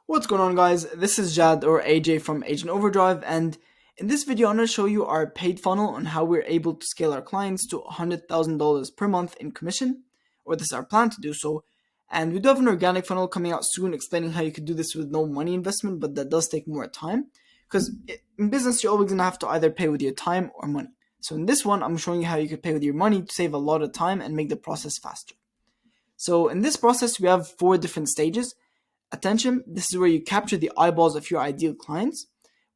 What's going on, guys? This is Jad or AJ from Agent Overdrive, and in this video I'm going to show you our paid funnel on how we're able to scale our clients to $100,000 per month in commission, or this is our plan to do so. And we do have an organic funnel coming out soon explaining how you could do this with no money investment, but that does take more time because in business you're always going to have to either pay with your time or money. So in this one I'm showing you how you could pay with your money to save a lot of time and make the process faster. So in this process we have 4 different stages. Attention, this is where you capture the eyeballs of your ideal clients.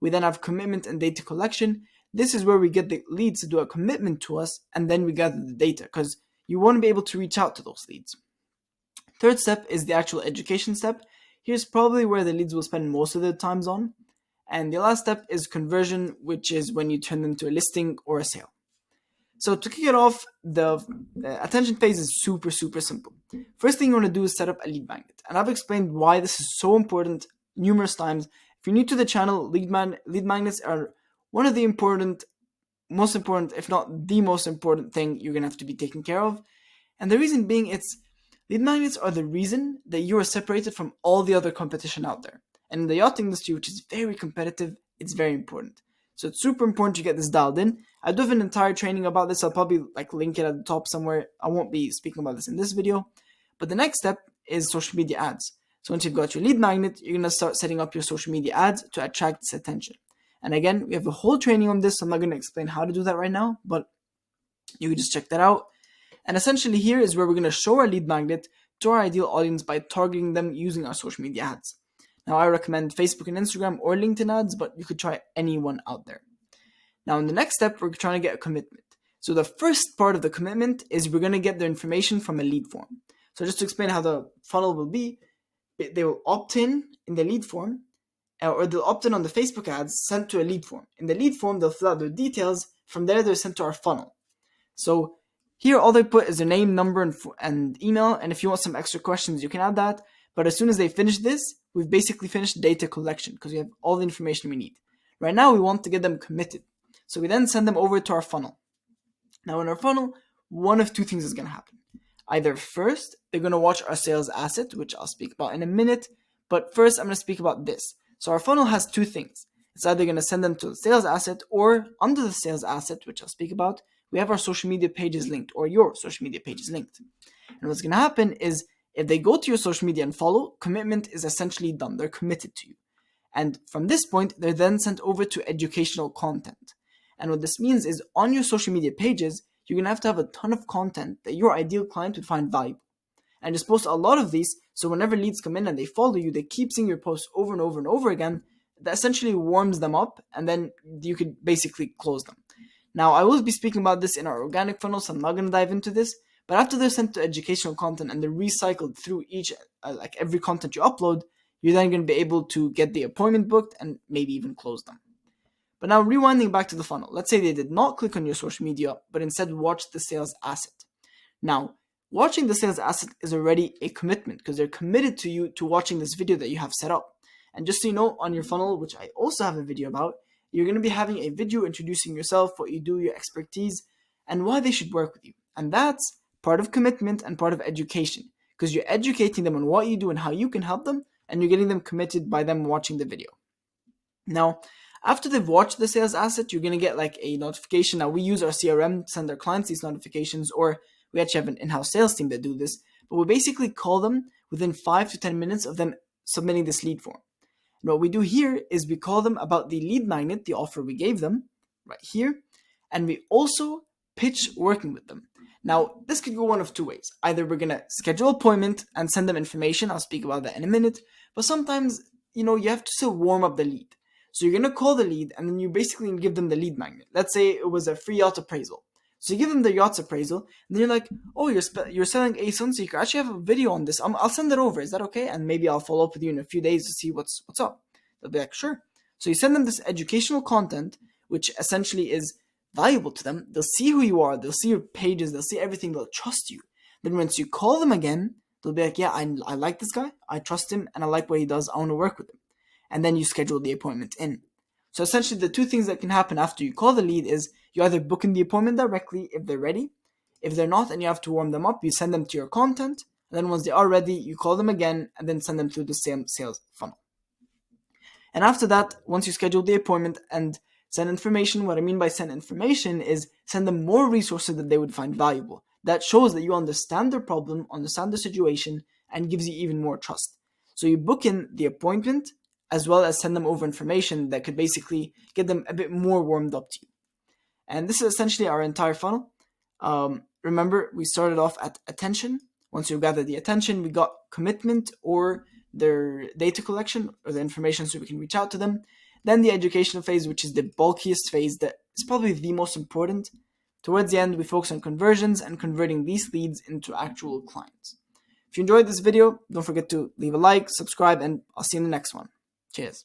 We then have commitment and data collection. This is where we get the leads to do a commitment to us, and then we gather the data because you want to be able to reach out to those leads. Third step is the actual education step. Here's probably where the leads will spend most of their times on. And the last step is conversion, which is when you turn them to a listing or a sale. So to kick it off, the attention phase is super simple. First thing you want to do is set up a lead magnet. And I've explained why this is so important numerous times. If you're new to the channel, lead magnets are one of the most important, if not the most important thing you're going to have to be taking care of. And the reason being, lead magnets are the reason that you are separated from all the other competition out there. And in the yacht industry, which is very competitive, it's very important. So it's super important to get this dialed in. I do have an entire training about this. I'll probably link it at the top somewhere. I won't be speaking about this in this video. But the next step is social media ads. So once you've got your lead magnet, you're going to start setting up your social media ads to attract this attention. And again, we have a whole training on this, so I'm not going to explain how to do that right now, but you can just check that out. And essentially here is where we're going to show our lead magnet to our ideal audience by targeting them using our social media ads. Now, I recommend Facebook and Instagram or LinkedIn ads, but you could try anyone out there. Now, in the next step, we're trying to get a commitment. So the first part of the commitment is we're going to get their information from a lead form. So just to explain how the funnel will be, they will opt in the lead form, or they'll opt in on the Facebook ads sent to a lead form. In the lead form, they'll fill out their details. From there, they're sent to our funnel. So here, all they put is their name, number, and email. And if you want some extra questions, you can add that. But as soon as they finish this, we've basically finished data collection because we have all the information we need. Right now, we want to get them committed. So we then send them over to our funnel. Now in our funnel, one of two things is going to happen. Either first, they're going to watch our sales asset, which I'll speak about in a minute. But first, I'm going to speak about this. So our funnel has two things. It's either going to send them to the sales asset, or under the sales asset, which I'll speak about, we have our social media pages linked, or your social media pages linked. And what's going to happen is if they go to your social media and follow, commitment is essentially done. They're committed to you. And from this point, they're then sent over to educational content. And what this means is on your social media pages, you're going to have a ton of content that your ideal client would find valuable. And just post a lot of these, so whenever leads come in and they follow you, they keep seeing your posts over and over and over again. That essentially warms them up, and then you could basically close them. Now, I will be speaking about this in our organic funnel, so I'm not going to dive into this. But after they're sent to educational content and they're recycled through every content you upload, you're then going to be able to get the appointment booked and maybe even close them. But now rewinding back to the funnel, let's say they did not click on your social media, but instead watched the sales asset. Now, watching the sales asset is already a commitment because they're committed to you to watching this video that you have set up. And just so you know, on your funnel, which I also have a video about, you're going to be having a video introducing yourself, what you do, your expertise, and why they should work with you. And that's part of commitment and part of education because you're educating them on what you do and how you can help them, and you're getting them committed by them watching the video. Now, after they've watched the sales asset, you're going to get a notification. Now, we use our CRM to send our clients these notifications, or we actually have an in-house sales team that do this, but we basically call them within 5 to 10 minutes of them submitting this lead form. And what we do here is we call them about the lead magnet, the offer we gave them right here, and we also pitch working with them. Now, this could go one of two ways. Either we're going to schedule an appointment and send them information. I'll speak about that in a minute. But sometimes, you have to still warm up the lead. So you're going to call the lead and then you basically give them the lead magnet. Let's say it was a free yacht appraisal. So you give them the yacht's appraisal and then you're like, oh, you're selling a Sunseeker. I actually have a video on this. I'll send it over. Is that okay? And maybe I'll follow up with you in a few days to see what's up. They'll be like, sure. So you send them this educational content, which essentially is valuable to them. They'll see who you are. They'll see your pages. They'll see everything. They'll trust you. Then once you call them again, they'll be like, yeah, I like this guy. I trust him and I like what he does. I want to work with him. And then you schedule the appointment in. So essentially the two things that can happen after you call the lead is you either book in the appointment directly if they're ready. If they're not and you have to warm them up, you send them to your content. And then once they are ready, you call them again and then send them through the same sales funnel. And after that, once you schedule the appointment and send information, what I mean by send information is send them more resources that they would find valuable. That shows that you understand their problem, understand the situation, and gives you even more trust. So you book in the appointment as well as send them over information that could basically get them a bit more warmed up to you. And this is essentially our entire funnel. Remember, we started off at attention. Once you gather the attention, we got commitment or their data collection or the information so we can reach out to them. Then the educational phase, which is the bulkiest phase that is probably the most important. Towards the end, we focus on conversions and converting these leads into actual clients. If you enjoyed this video, don't forget to leave a like, subscribe, and I'll see you in the next one. Cheers.